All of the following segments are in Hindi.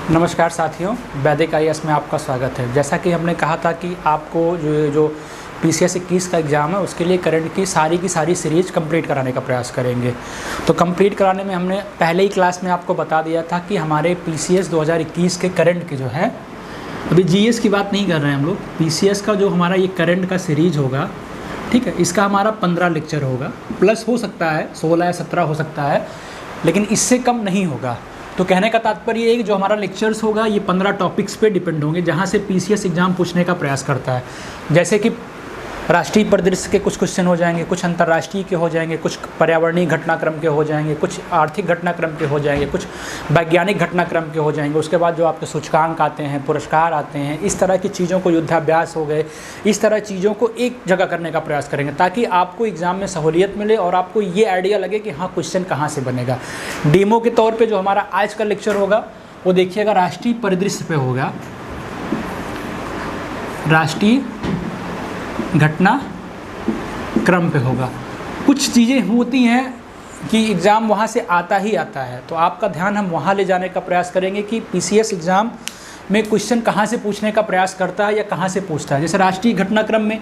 नमस्कार साथियों, वैदिक आईएएस में आपका स्वागत है। जैसा कि हमने कहा था कि आपको जो PCS 21 का एग्ज़ाम है उसके लिए करंट की सारी सीरीज़ कंप्लीट कराने का प्रयास करेंगे। तो कंप्लीट कराने में हमने पहले ही क्लास में आपको बता दिया था कि हमारे PCS 2021 के करंट की जो है, अभी GS की बात नहीं कर रहे हैं हम लोग, PCS का जो हमारा ये करंट का सीरीज होगा, ठीक है, इसका हमारा 15 लेक्चर होगा, प्लस हो सकता है 16 या 17 हो सकता है, लेकिन इससे कम नहीं होगा। तो कहने का तात्पर्य ये है कि जो हमारा लेक्चर्स होगा ये 15 टॉपिक्स पे डिपेंड होंगे, जहाँ से PCS एग्ज़ाम पूछने का प्रयास करता है। जैसे कि राष्ट्रीय परिदृश्य के कुछ क्वेश्चन हो जाएंगे, कुछ अंतर्राष्ट्रीय के हो जाएंगे, कुछ पर्यावरणीय घटनाक्रम के हो जाएंगे, कुछ आर्थिक घटनाक्रम के हो जाएंगे, कुछ वैज्ञानिक घटनाक्रम के हो जाएंगे। उसके बाद जो आपके सूचकांक आते हैं, पुरस्कार आते हैं, इस तरह की चीज़ों को, युद्धाभ्यास हो गए, इस तरह चीज़ों को एक जगह करने का प्रयास करेंगे ताकि आपको एग्ज़ाम में सहूलियत मिले और आपको ये आइडिया लगे कि हाँ क्वेश्चन कहाँ से बनेगा। डेमो के तौर पर जो हमारा आज का लेक्चर होगा वो देखिएगा राष्ट्रीय परिदृश्य पे होगा, राष्ट्रीय घटना क्रम पे होगा। कुछ चीज़ें होती हैं कि एग्ज़ाम वहाँ से आता ही आता है, तो आपका ध्यान हम वहाँ ले जाने का प्रयास करेंगे कि PCS एग्ज़ाम में क्वेश्चन कहाँ से पूछने का प्रयास करता है या कहाँ से पूछता है। जैसे राष्ट्रीय घटनाक्रम में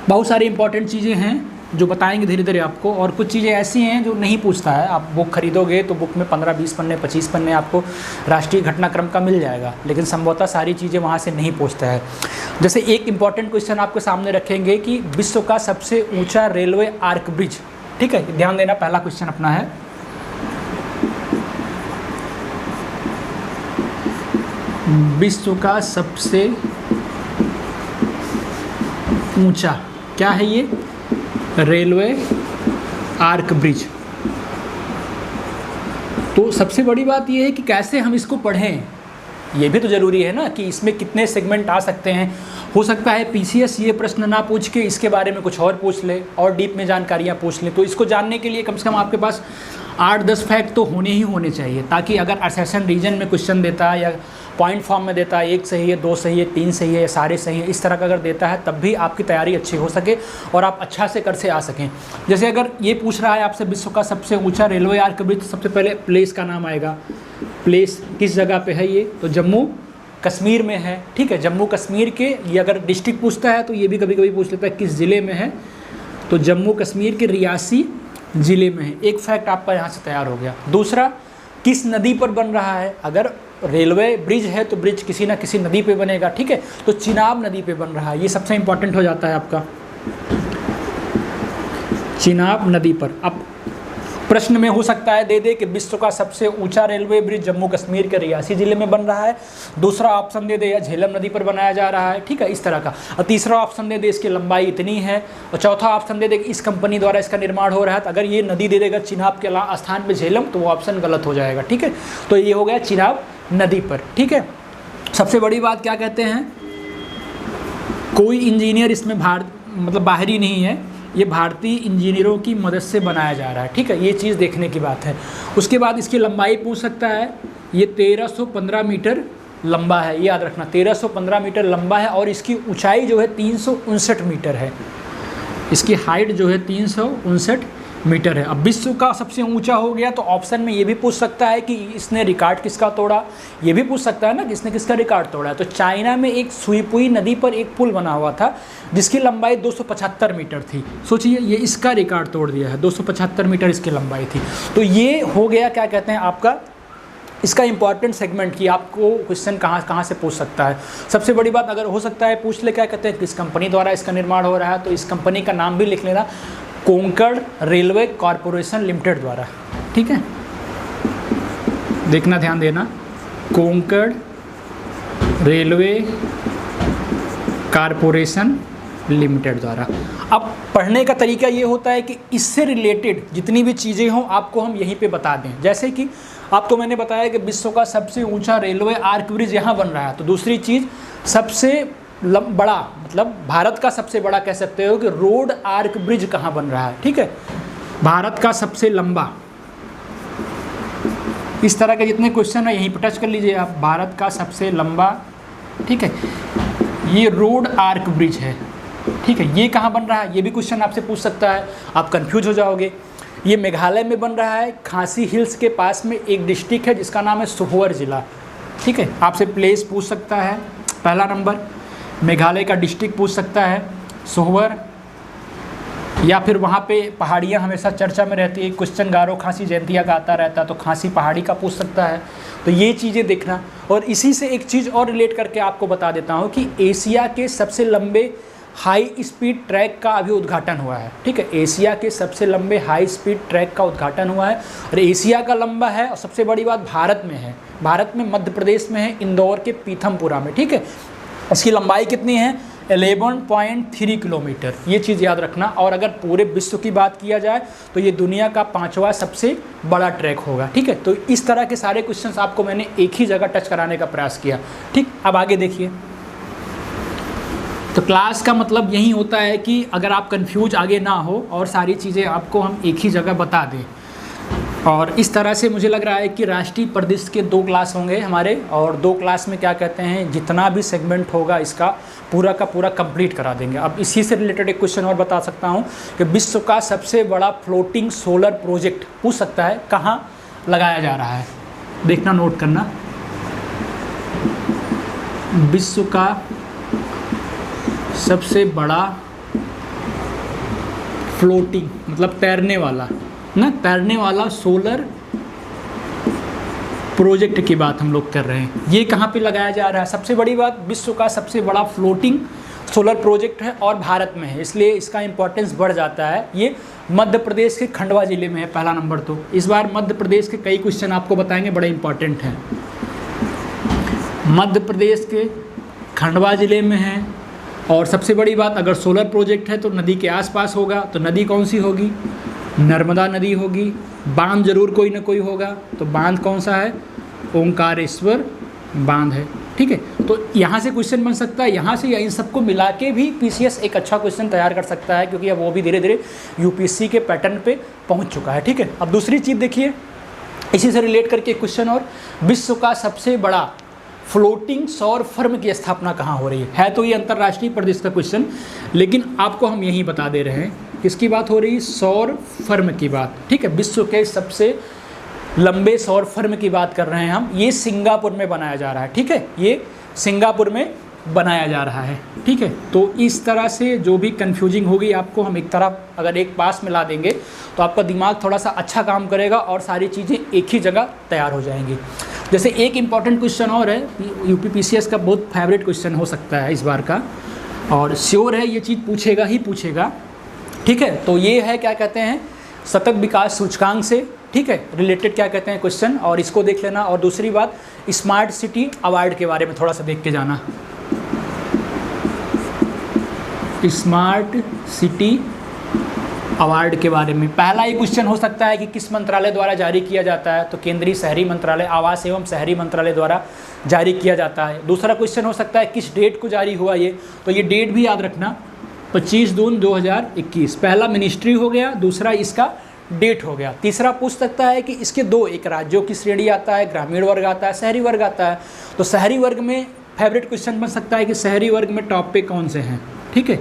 बहुत सारी इंपॉर्टेंट चीज़ें हैं जो बताएंगे धीरे धीरे आपको, और कुछ चीज़ें ऐसी हैं जो नहीं पूछता है। आप बुक खरीदोगे तो बुक में 15-20 पन्ने 25 पन्ने आपको राष्ट्रीय घटनाक्रम का मिल जाएगा, लेकिन संभवतः सारी चीज़ें वहाँ से नहीं पूछता है। जैसे एक इम्पॉर्टेंट क्वेश्चन आपके सामने रखेंगे कि विश्व का सबसे ऊंचा रेलवे आर्क ब्रिज, ठीक है, ध्यान देना, पहला क्वेश्चन अपना है विश्व का सबसे ऊंचा, क्या है ये, रेलवे आर्क ब्रिज। तो सबसे बड़ी बात यह है कि कैसे हम इसको पढ़ें, ये भी तो ज़रूरी है ना कि इसमें कितने सेगमेंट आ सकते हैं। हो सकता है PCS ये प्रश्न ना पूछ के इसके बारे में कुछ और पूछ ले और डीप में जानकारियाँ पूछ ले। तो इसको जानने के लिए कम से कम आपके पास 8-10 फैक्ट तो होने ही होने चाहिए, ताकि अगर असेशन रीजन में क्वेश्चन देता है या पॉइंट फॉर्म में देता है, 1 सही है, 2 सही है, 3 सही है, सारे सही है, इस तरह का अगर देता है तब भी आपकी तैयारी अच्छी हो सके और आप अच्छा से कर से आ सकें। जैसे अगर ये पूछ रहा है आपसे विश्व का सबसे ऊंचा रेलवे आर्क ब्रिज, सबसे पहले प्लेस का नाम आएगा। प्लेस किस जगह पे है ये, तो जम्मू कश्मीर में है, ठीक है, जम्मू कश्मीर के। ये अगर डिस्ट्रिक्ट पूछता है तो ये भी कभी कभी पूछ लेता है किस ज़िले में है, तो जम्मू कश्मीर के रियासी ज़िले में है। एक फैक्ट आपका यहाँ से तैयार हो गया। दूसरा, किस नदी पर बन रहा है, अगर रेलवे ब्रिज है तो ब्रिज किसी ना किसी नदी पे बनेगा, ठीक है, तो चिनाब नदी पे बन रहा है, ये सबसे इंपॉर्टेंट हो जाता है आपका, चिनाब नदी पर। अब प्रश्न में हो सकता है दे दे कि विश्व का सबसे ऊंचा रेलवे ब्रिज जम्मू कश्मीर के रियासी ज़िले में बन रहा है। दूसरा ऑप्शन दे दे या झेलम नदी पर बनाया जा रहा है, ठीक है, इस तरह का। और तीसरा ऑप्शन दे दे इसकी लंबाई इतनी है, और चौथा ऑप्शन दे दे कि इस कंपनी द्वारा इसका निर्माण हो रहा है। तो अगर ये नदी दे देगा चिनाब के स्थान पर झेलम, तो वो ऑप्शन गलत हो जाएगा, ठीक है। तो ये हो गया चिनाब नदी पर, ठीक है। सबसे बड़ी बात क्या कहते हैं, कोई इंजीनियर इसमें मतलब बाहरी नहीं है, ये भारतीय इंजीनियरों की मदद से बनाया जा रहा है, ठीक है, ये चीज़ देखने की बात है। उसके बाद इसकी लंबाई पूछ सकता है, ये 1315 मीटर लंबा है, ये याद रखना, 1315 मीटर लंबा है, और इसकी ऊंचाई जो है 359 मीटर है। इसकी हाइट जो है 359 मीटर है। अब विश्व का सबसे ऊंचा हो गया तो ऑप्शन में ये भी पूछ सकता है कि इसने रिकॉर्ड किसका तोड़ा, ये भी पूछ सकता है ना कि इसने किसका रिकॉर्ड तोड़ा है। तो चाइना में एक सुईपुई नदी पर एक पुल बना हुआ था जिसकी लंबाई 275 मीटर थी। सोचिए, ये इसका रिकॉर्ड तोड़ दिया है, 275 मीटर इसकी लंबाई थी। तो ये हो गया, क्या कहते हैं, आपका इसका इंपॉर्टेंट सेगमेंट कि आपको क्वेश्चन कहाँ से पूछ सकता है। सबसे बड़ी बात, अगर हो सकता है पूछ ले, क्या कहते हैं, किस कंपनी द्वारा इसका निर्माण हो रहा है, तो इस कंपनी का नाम भी लिख लेना, कोंकण रेलवे कॉरपोरेशन लिमिटेड द्वारा, ठीक है, देखना, ध्यान देना, कोंकण रेलवे कॉरपोरेशन लिमिटेड द्वारा। अब पढ़ने का तरीका ये होता है कि इससे रिलेटेड जितनी भी चीज़ें हों आपको हम यहीं पे बता दें। जैसे कि आपको मैंने बताया कि विश्व का सबसे ऊंचा रेलवे आर्क ब्रिज यहाँ बन रहा है, तो दूसरी चीज़ सबसे बड़ा, मतलब भारत का सबसे बड़ा कह सकते हो कि रोड आर्क ब्रिज कहाँ बन रहा है, ठीक है, भारत का सबसे लंबा। इस तरह के जितने क्वेश्चन है यहीं पर टच कर लीजिए आप, भारत का सबसे लंबा, ठीक है, ये रोड आर्क ब्रिज है, ठीक है, ये कहाँ बन रहा है, ये भी क्वेश्चन आपसे पूछ सकता है, आप कंफ्यूज हो जाओगे। ये मेघालय में बन रहा है, खासी हिल्स के पास में एक डिस्ट्रिक्ट है जिसका नाम है सुहोर ज़िला, ठीक है, आपसे प्लेस पूछ सकता है पहला नंबर, मेघालय का डिस्ट्रिक्ट पूछ सकता है, सोहवर, या फिर वहाँ पे पहाड़ियाँ हमेशा चर्चा में रहती है, क्वेश्चन गारो खासी जयंतिया का आता रहता है तो खासी पहाड़ी का पूछ सकता है। तो ये चीज़ें देखना। और इसी से एक चीज़ और रिलेट करके आपको बता देता हूँ कि एशिया के सबसे लंबे हाई स्पीड ट्रैक का अभी उद्घाटन हुआ है। ठीक है, एशिया के सबसे लंबे हाई स्पीड ट्रैक का उद्घाटन हुआ है और एशिया का लंबा है और सबसे बड़ी बात भारत में है। भारत में मध्य प्रदेश में है, इंदौर के पीथमपुरा में। ठीक है, उसकी लंबाई कितनी है? 11.3 किलोमीटर। ये चीज़ याद रखना। और अगर पूरे विश्व की बात किया जाए तो ये दुनिया का 5वां सबसे बड़ा ट्रैक होगा। ठीक है, तो इस तरह के सारे क्वेश्चंस आपको मैंने एक ही जगह टच कराने का प्रयास किया। ठीक, अब आगे देखिए। तो क्लास का मतलब यही होता है कि अगर आप कंफ्यूज आगे ना हो और सारी चीज़ें आपको हम एक ही जगह बता दें। और इस तरह से मुझे लग रहा है कि राष्ट्रीय परिदृश्य के 2 क्लास होंगे हमारे, और 2 क्लास में क्या कहते हैं, जितना भी सेगमेंट होगा इसका पूरा का पूरा कंप्लीट करा देंगे। अब इसी से रिलेटेड एक क्वेश्चन और बता सकता हूं कि विश्व का सबसे बड़ा फ्लोटिंग सोलर प्रोजेक्ट पूछ सकता है, कहाँ लगाया जा रहा है? देखना, नोट करना। विश्व का सबसे बड़ा फ्लोटिंग मतलब तैरने वाला ना, तैरने वाला सोलर प्रोजेक्ट की बात हम लोग कर रहे हैं। ये कहाँ पे लगाया जा रहा है? सबसे बड़ी बात, विश्व का सबसे बड़ा फ्लोटिंग सोलर प्रोजेक्ट है और भारत में है, इसलिए इसका इंपॉर्टेंस बढ़ जाता है। ये मध्य प्रदेश के खंडवा जिले में है, पहला नंबर। तो इस बार मध्य प्रदेश के कई क्वेश्चन आपको बताएंगे, बड़े इंपॉर्टेंट हैं। मध्य प्रदेश के खंडवा जिले में है और सबसे बड़ी बात, अगर सोलर प्रोजेक्ट है तो नदी के आसपास होगा। तो नदी कौन सी होगी? नर्मदा नदी होगी। बांध जरूर कोई ना कोई होगा, तो बांध कौन सा है? ओंकारेश्वर बांध है। ठीक है, तो यहाँ से क्वेश्चन बन सकता है, यहाँ से या इन सबको मिला के भी पीसीएस एक अच्छा क्वेश्चन तैयार कर सकता है, क्योंकि अब वो भी धीरे धीरे यूपीएससी के पैटर्न पे पहुँच चुका है। ठीक है, अब दूसरी चीज़ देखिए, इसी से रिलेट करके क्वेश्चन और, विश्व का सबसे बड़ा फ्लोटिंग सौर फर्म की स्थापना कहाँ हो रही है? तो ये अंतर्राष्ट्रीय परिदृश्य का क्वेश्चन, लेकिन आपको हम यही बता दे रहे हैं। किसकी बात हो रही है? सौर फर्म की बात। ठीक है, विश्व के सबसे लंबे सौर फर्म की बात कर रहे हैं हम। ये सिंगापुर में बनाया जा रहा है। ठीक है, ये सिंगापुर में बनाया जा रहा है। ठीक है, तो इस तरह से जो भी कंफ्यूजिंग होगी आपको हम एक तरफ अगर एक पास मिला देंगे तो आपका दिमाग थोड़ा सा अच्छा काम करेगा और सारी चीज़ें एक ही जगह तैयार हो जाएंगी। जैसे एक इम्पॉर्टेंट क्वेश्चन और है, यूपी पीसीएस का बहुत फेवरेट क्वेश्चन हो सकता है इस बार का, और श्योर है ये चीज़ पूछेगा ही पूछेगा। ठीक है, तो ये है क्या कहते हैं, सतत विकास सूचकांक से ठीक है रिलेटेड क्या कहते हैं क्वेश्चन, और इसको देख लेना। और दूसरी बात, स्मार्ट सिटी अवार्ड के बारे में थोड़ा सा देख के जाना। स्मार्ट सिटी अवार्ड के बारे में पहला ही क्वेश्चन हो सकता है कि किस मंत्रालय द्वारा जारी किया जाता है? तो केंद्रीय शहरी मंत्रालय, आवास एवं शहरी मंत्रालय द्वारा जारी किया जाता है। दूसरा क्वेश्चन हो सकता है किस डेट को जारी हुआ ये, तो ये डेट भी याद रखना, 25 जून 2021। पहला मिनिस्ट्री हो गया, दूसरा इसका डेट हो गया। तीसरा पूछ सकता है कि इसके 2, एक राज्यों की श्रेणी आता है, ग्रामीण वर्ग आता है, शहरी वर्ग आता है। तो शहरी वर्ग में फेवरेट क्वेश्चन बन सकता है कि शहरी वर्ग में टॉप पे कौन से हैं। ठीक है,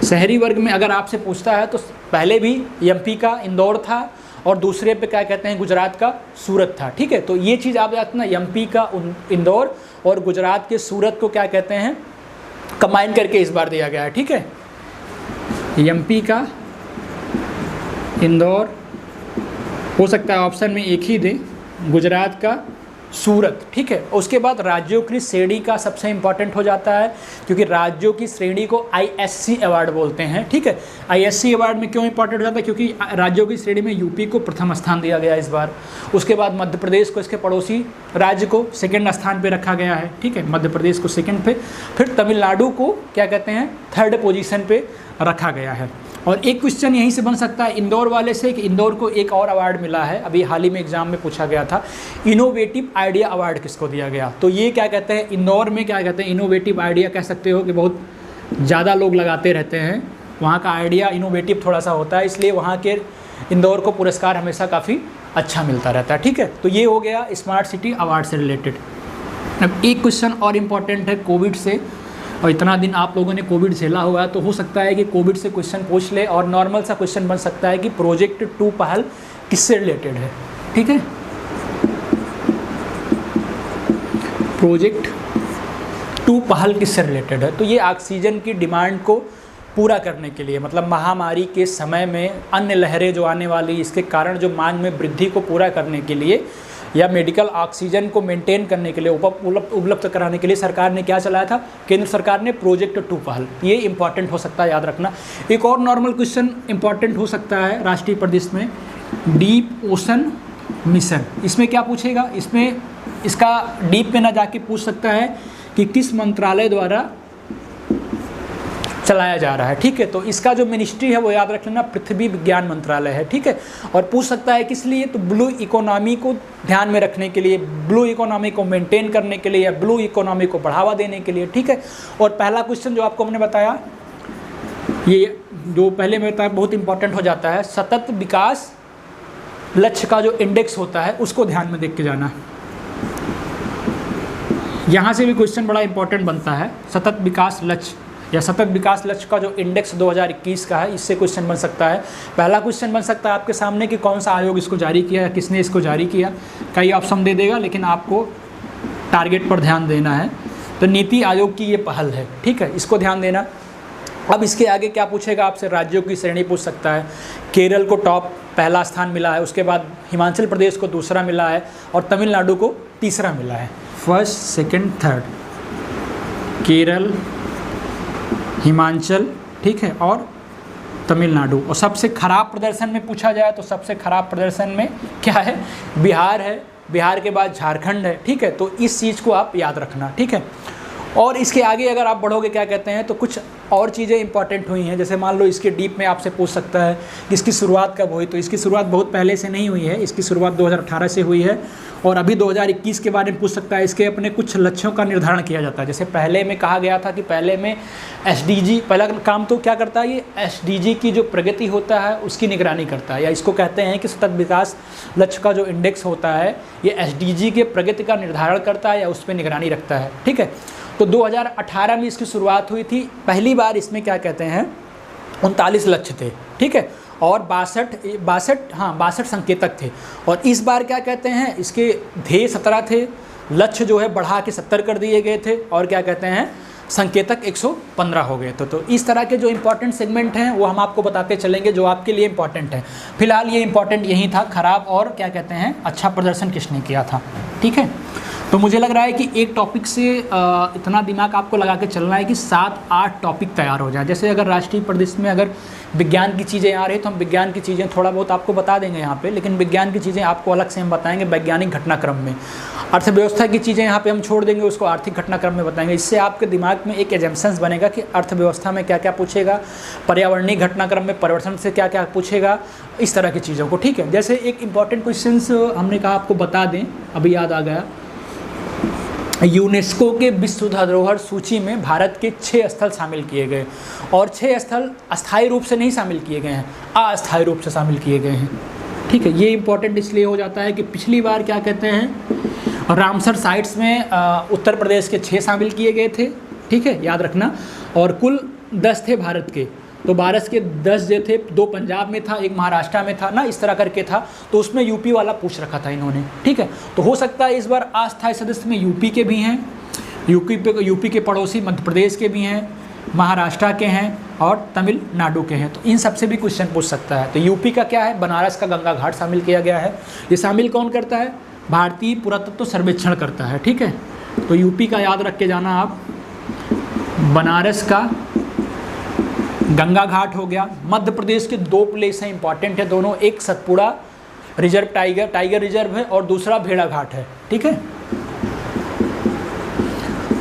शहरी वर्ग में अगर आपसे पूछता है तो पहले भी एमपी का इंदौर था और दूसरे पे क्या कहते हैं गुजरात का सूरत था। ठीक है, तो ये चीज़ आप याद रखना, एमपी का इंदौर और गुजरात के सूरत को क्या कहते हैं कंबाइन करके इस बार दिया गया है। ठीक है, एमपी का इंदौर, हो सकता है ऑप्शन में एक ही दें, गुजरात का सूरत। ठीक है, उसके बाद राज्यों की श्रेणी का सबसे इंपॉर्टेंट हो जाता है, क्योंकि राज्यों की श्रेणी को आईएससी अवार्ड बोलते हैं। ठीक है, आईएससी अवार्ड में क्यों इंपॉर्टेंट हो जाता है? क्योंकि राज्यों की श्रेणी में यूपी को प्रथम स्थान दिया गया इस बार। उसके बाद मध्य प्रदेश को, इसके पड़ोसी राज्य को सेकेंड स्थान पे रखा गया है। ठीक है, मध्य प्रदेश को सेकेंड पे, फिर तमिलनाडु को क्या कहते हैं थर्ड पोजीशन पे रखा गया है। और एक क्वेश्चन यहीं से बन सकता है इंदौर वाले से कि इंदौर को एक और अवार्ड मिला है, अभी हाल ही में एग्जाम में पूछा गया था, इनोवेटिव आइडिया अवार्ड किसको दिया गया? तो ये क्या कहते हैं इंदौर में क्या कहते हैं इनोवेटिव आइडिया, कह सकते हो कि बहुत ज़्यादा लोग लगाते रहते हैं, वहाँ का आइडिया इनोवेटिव थोड़ा सा होता है, इसलिए वहाँ के इंदौर को पुरस्कार हमेशा काफ़ी अच्छा मिलता रहता है। ठीक है, तो ये हो गया स्मार्ट सिटी अवार्ड से रिलेटेड। अब एक क्वेश्चन और इम्पॉर्टेंट है कोविड से, और इतना दिन आप लोगों ने कोविड झेला हुआ है तो हो सकता है कि कोविड से क्वेश्चन पूछ ले, और नॉर्मल सा क्वेश्चन बन सकता है कि प्रोजेक्ट 2 पहल किससे रिलेटेड है। ठीक है, प्रोजेक्ट 2 पहल किससे रिलेटेड है? तो ये ऑक्सीजन की डिमांड को पूरा करने के लिए, मतलब महामारी के समय में अन्य लहरें जो आने वाली, इसके कारण जो मांग में वृद्धि को पूरा करने के लिए या मेडिकल ऑक्सीजन को मेंटेन करने के लिए, उपलब्ध कराने के लिए सरकार ने क्या चलाया था? केंद्र सरकार ने प्रोजेक्ट 2 पहल। ये इंपॉर्टेंट हो सकता है, याद रखना। एक और नॉर्मल क्वेश्चन इंपॉर्टेंट हो सकता है राष्ट्रीय प्रदेश में, डीप ओशन मिशन। इसमें क्या पूछेगा? इसमें इसका डीप में ना जाके पूछ सकता है कि किस मंत्रालय द्वारा चलाया जा रहा है, ठीक है। तो इसका जो मिनिस्ट्री है वो याद रख लेना, पृथ्वी विज्ञान मंत्रालय है, ठीक है। और पूछ सकता है किस लिए? तो ब्लू इकोनॉमी को ध्यान में रखने के लिए, ब्लू इकोनॉमी को मेंटेन करने के लिए या ब्लू इकोनॉमी को बढ़ावा देने के लिए, ठीक है। और पहला क्वेश्चन जो आपको हमने बताया, ये जो पहले में बताया बहुत इंपॉर्टेंट हो जाता है, सतत विकास लक्ष्य का जो इंडेक्स होता है उसको ध्यान में देख के जाना। यहाँ से भी क्वेश्चन बड़ा इंपॉर्टेंट बनता है, सतत विकास लक्ष्य या सतत विकास लक्ष्य का जो इंडेक्स 2021 का है, इससे क्वेश्चन बन सकता है। पहला क्वेश्चन बन सकता है आपके सामने कि कौन सा आयोग इसको जारी किया या किसने इसको जारी किया। कई ऑप्शन दे देगा, लेकिन आपको टारगेट पर ध्यान देना है। तो नीति आयोग की ये पहल है, ठीक है, इसको ध्यान देना। अब इसके आगे क्या पूछेगा आपसे? राज्यों की श्रेणी पूछ सकता है। केरल को टॉप पहला स्थान मिला है, उसके बाद हिमाचल प्रदेश को दूसरा मिला है और तमिलनाडु को तीसरा मिला है। First, second, third, Kerala, Himachal, ठीक है, और तमिलनाडु। और सबसे खराब प्रदर्शन में पूछा जाए तो सबसे खराब प्रदर्शन में क्या है? बिहार है, बिहार के बाद झारखंड है, ठीक है। तो इस चीज़ को आप याद रखना, ठीक है। और इसके आगे अगर आप बढ़ोगे, क्या कहते हैं, तो कुछ और चीज़ें इंपॉर्टेंट हुई हैं। जैसे मान लो इसके डीप में आपसे पूछ सकता है कि इसकी शुरुआत कब हुई? तो इसकी शुरुआत बहुत पहले से नहीं हुई है, इसकी शुरुआत 2018 से हुई है। और अभी 2021 के बारे में पूछ सकता है। इसके अपने कुछ लक्ष्यों का निर्धारण किया जाता है। जैसे पहले में कहा गया था कि पहले में SDG, पहला काम तो क्या करता है ये? SDG की जो प्रगति होता है उसकी निगरानी करता है, या इसको कहते हैं कि सतत विकास लक्ष्य का जो इंडेक्स होता है ये SDG के प्रगति का निर्धारण करता है या उस पर निगरानी रखता है, ठीक है। तो 2018 में इसकी शुरुआत हुई थी। पहली बार इसमें क्या कहते हैं 39 लक्ष्य थे, ठीक है, और 62 संकेतक थे। और इस बार क्या कहते हैं, इसके ध्येय 17 थे, लक्ष्य जो है बढ़ा के 70 कर दिए गए थे, और क्या कहते हैं संकेतक 115 हो गए थे। तो इस तरह के जो इंपॉर्टेंट सेगमेंट हैं वो हम आपको बताते चलेंगे जो आपके लिए इंपॉर्टेंट है। फिलहाल ये इंपॉर्टेंट यही था, खराब और क्या कहते हैं अच्छा प्रदर्शन किसने किया था, ठीक है। तो मुझे लग रहा है कि एक टॉपिक से इतना दिमाग आपको लगा के चलना है कि 7-8 टॉपिक तैयार हो जाए। जैसे अगर राष्ट्रीय प्रदेश में अगर विज्ञान की चीज़ें आ रही तो हम विज्ञान की चीज़ें थोड़ा बहुत आपको बता देंगे यहाँ पे, लेकिन विज्ञान की चीज़ें आपको अलग से हम बताएंगे वैज्ञानिक घटनाक्रम में। अर्थव्यवस्था की चीज़ें यहाँ पे हम छोड़ देंगे, उसको आर्थिक घटनाक्रम में बताएंगे। इससे आपके दिमाग में एक एजम्पशंस बनेगा कि अर्थव्यवस्था में क्या क्या पूछेगा, पर्यावरणीय घटनाक्रम में परिवर्तन से क्या क्या पूछेगा, इस तरह की चीज़ों को, ठीक है। जैसे एक इंपॉर्टेंट क्वेश्चन हमने कहा आपको बता दें, अभी याद आ गया, यूनेस्को के विश्व धरोहर सूची में भारत के 6 स्थल शामिल किए गए, और 6 स्थल अस्थायी रूप से नहीं शामिल किए गए हैं, अस्थायी रूप से शामिल किए गए हैं, ठीक है। ये इंपॉर्टेंट इसलिए हो जाता है कि पिछली बार क्या कहते हैं रामसर साइट्स में उत्तर प्रदेश के 6 शामिल किए गए थे, ठीक है, याद रखना, और कुल 10 थे भारत के। तो 12 के 10 जो थे, 2 पंजाब में था, 1 महाराष्ट्र में था ना, इस तरह करके था। तो उसमें यूपी वाला पूछ रखा था इन्होंने, ठीक है। तो हो सकता है इस बार अस्थायी सदस्य में यूपी के भी हैं, यूपी के पड़ोसी मध्य प्रदेश के भी हैं, महाराष्ट्र के हैं और तमिलनाडु के हैं। तो इन सबसे भी क्वेश्चन पूछ सकता है। तो यूपी का क्या है, बनारस का गंगा घाट शामिल किया गया है। ये शामिल कौन करता है? भारतीय पुरातत्व सर्वेक्षण करता है, ठीक है। तो यूपी का याद रख के जाना आप, बनारस का गंगा घाट हो गया। मध्य प्रदेश के 2 प्लेस हैं, इंपॉर्टेंट है दोनों, एक सतपुड़ा रिजर्व टाइगर रिजर्व है और दूसरा भेड़ा घाट है, ठीक है।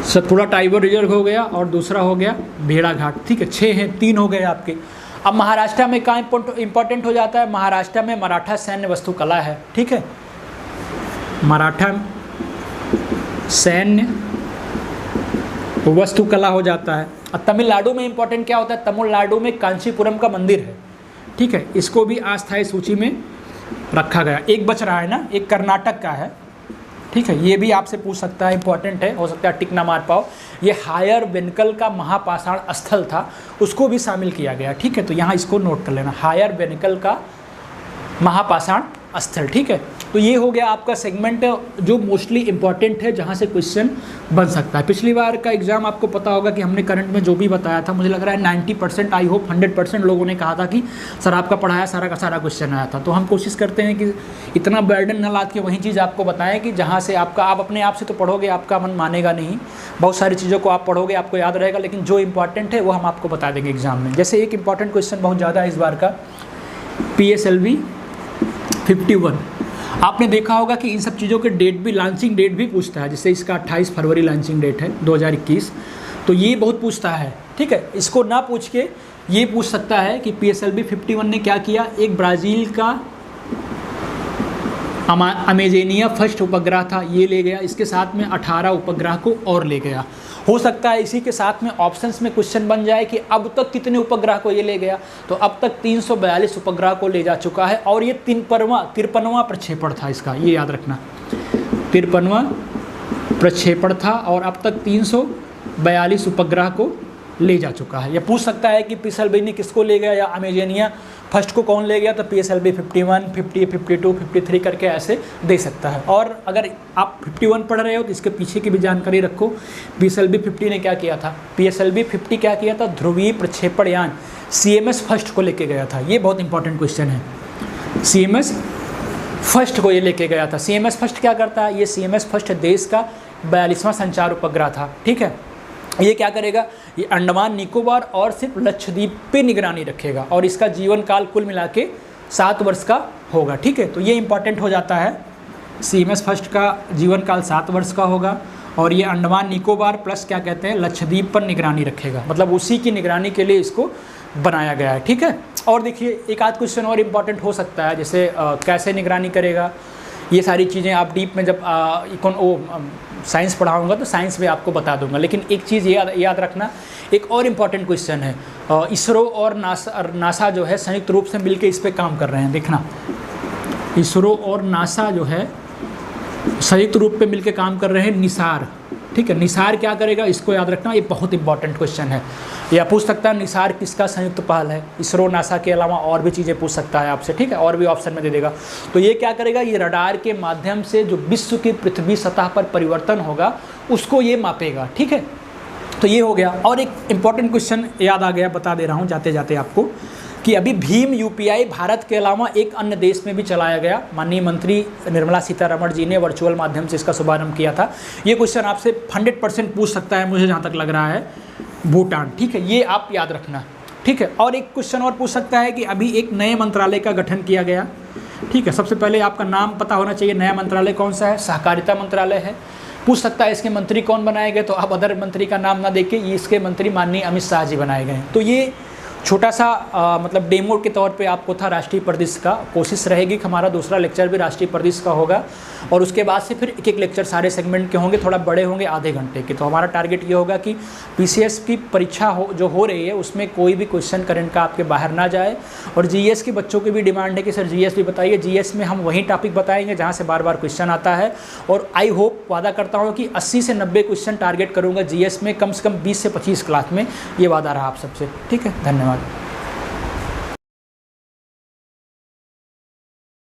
सतपुड़ा टाइगर रिजर्व हो गया और दूसरा हो गया भेड़ा घाट, ठीक है। 6 हैं, 3 हो गए आपके। अब महाराष्ट्र में कहाँ इंपॉर्टेंट हो जाता है? महाराष्ट्र में मराठा सैन्य वस्तुकला है, ठीक है, मराठा सैन्य वस्तुकला हो जाता है। और तमिलनाडु में इंपॉर्टेंट क्या होता है? तमिलनाडु में कांचीपुरम का मंदिर है, ठीक है, इसको भी अस्थायी सूची में रखा गया। एक बच रहा है ना, एक कर्नाटक का है, ठीक है, ये भी आपसे पूछ सकता है, इंपॉर्टेंट है, हो सकता है टिक ना मार पाओ। ये हायर वेनिकल का महापाषाण स्थल था, उसको भी शामिल किया गया, ठीक है। तो यहाँ इसको नोट कर लेना, हायर वेनिकल का महापाषाण स्थल। ठीक है, तो ये हो गया आपका सेगमेंट जो मोस्टली इंपॉर्टेंट है, जहाँ से क्वेश्चन बन सकता है। पिछली बार का एग्जाम आपको पता होगा कि हमने करंट में जो भी बताया था, मुझे लग रहा है 90%, आई होप 100% लोगों ने कहा था कि सर आपका पढ़ाया सारा का सारा क्वेश्चन आया था। तो हम कोशिश करते हैं कि इतना बर्डन न लाद के वही चीज़ आपको बताएं कि जहाँ से आपका, आप अपने आप से तो पढ़ोगे, आपका मन मानेगा नहीं, बहुत सारी चीज़ों को आप पढ़ोगे आपको याद रहेगा, लेकिन जो इंपॉर्टेंट है वो हम आपको बता देंगे एग्जाम में। जैसे एक इंपॉर्टेंट क्वेश्चन बहुत ज़्यादा है इस बार का, PSLV 51। आपने देखा होगा कि इन सब चीज़ों के डेट भी, लॉन्चिंग डेट भी पूछता है। जैसे इसका 28 फरवरी लॉन्चिंग डेट है 2021, तो ये बहुत पूछता है। ठीक है, इसको ना पूछ के ये पूछ सकता है कि PSLV 51 ने क्या किया, एक ब्राज़ील का अमेजेनिया फर्स्ट उपग्रह था, ये ले गया, इसके साथ में 18 उपग्रह को और ले गया। हो सकता है इसी के साथ में ऑप्शंस में क्वेश्चन बन जाए कि अब तक कितने उपग्रह को ये ले गया, तो अब तक 342 उपग्रह को ले जा चुका है, और ये 53वां प्रक्षेपण था इसका, ये याद रखना, 53वां प्रक्षेपण था, और अब तक 342 उपग्रह को ले जा चुका है। या पूछ सकता है कि PSLV ने किसको ले गया, या अमेजेनिया फर्स्ट को कौन ले गया, तो PSLV 51, 50, 52, 53 करके ऐसे दे सकता है। और अगर आप 51 पढ़ रहे हो तो इसके पीछे की भी जानकारी रखो। PSLV 50 ने क्या किया था, PSLV 50 क्या किया था, ध्रुवीय प्रक्षेपण यान CMS फर्स्ट को लेके गया था। ये बहुत इंपॉर्टेंट क्वेश्चन है, CMS फर्स्ट को ये लेके गया था। CMS फर्स्ट क्या करता है, ये CMS फर्स्ट देश का 42वां संचार उपग्रह था। ठीक है, ये क्या करेगा, ये अंडमान निकोबार और सिर्फ लक्षद्वीप पे निगरानी रखेगा, और इसका जीवन काल कुल मिला के 7 वर्ष का होगा। ठीक है, तो ये इंपॉर्टेंट हो जाता है, CMS फर्स्ट का जीवन काल 7 वर्ष का होगा, और ये अंडमान निकोबार प्लस क्या कहते हैं, लक्षद्वीप पर निगरानी रखेगा, मतलब उसी की निगरानी के लिए इसको बनाया गया है। ठीक है, और देखिए एक आध क्वेश्चन और इम्पॉर्टेंट हो सकता है, जैसे कैसे निगरानी करेगा, ये सारी चीज़ें आप डीप में जब साइंस पढ़ाऊंगा तो साइंस में आपको बता दूंगा। लेकिन एक चीज़ याद रखना, एक और इम्पॉर्टेंट क्वेश्चन है, इसरो और नासा जो है संयुक्त रूप से मिलकर इस पर काम कर रहे हैं। देखना, इसरो और नासा जो है संयुक्त रूप पे मिलकर काम कर रहे हैं, निसार। ठीक है, निसार क्या करेगा, इसको याद रखना, ये बहुत इंपॉर्टेंट क्वेश्चन है। या पूछ सकता है निसार किसका संयुक्त पहल है, इसरो नासा के अलावा और भी चीज़ें पूछ सकता है आपसे। ठीक है, और भी ऑप्शन में दे देगा। तो ये क्या करेगा, ये रडार के माध्यम से जो विश्व की पृथ्वी सतह पर परिवर्तन होगा उसको ये मापेगा। ठीक है, तो ये हो गया। और एक इंपॉर्टेंट क्वेश्चन याद आ गया, बता दे रहा हूँ जाते जाते आपको, कि अभी भीम UPI भारत के अलावा एक अन्य देश में भी चलाया गया। माननीय मंत्री निर्मला सीतारमण जी ने वर्चुअल माध्यम से इसका शुभारंभ किया था। ये क्वेश्चन आपसे 100% पूछ सकता है, मुझे जहाँ तक लग रहा है, भूटान। ठीक है, ये आप याद रखना। ठीक है, और एक क्वेश्चन और पूछ सकता है कि अभी एक नए मंत्रालय का गठन किया गया। ठीक है, सबसे पहले आपका नाम पता होना चाहिए, नया मंत्रालय कौन सा है, सहकारिता मंत्रालय है। पूछ सकता है इसके मंत्री कौन बनाए गए, तो आप अदर मंत्री का नाम ना देके ये इसके मंत्री माननीय अमित शाह जी बनाए गए। तो ये छोटा सा मतलब डेमो के तौर पे आपको था राष्ट्रीय परिदृश्य का। कोशिश रहेगी कि हमारा दूसरा लेक्चर भी राष्ट्रीय परिदृश्य का होगा, और उसके बाद से फिर एक एक लेक्चर सारे सेगमेंट के होंगे, थोड़ा बड़े होंगे, आधे घंटे के। तो हमारा टारगेट ये होगा कि PCS की परीक्षा जो हो रही है उसमें कोई भी क्वेश्चन करंट का आपके बाहर ना जाए। और GS के बच्चों की भी डिमांड है कि सर GS भी बताइए। GS में हम वही टॉपिक बताएंगे जहाँ से बार बार क्वेश्चन आता है, और आई होप वादा करता हूँ कि 80 से 90 क्वेश्चन टारगेट करूँगा GS में, कम से कम 20 से 25 क्लास में। ये वादा रहा आप सबसे। ठीक है, धन्यवाद।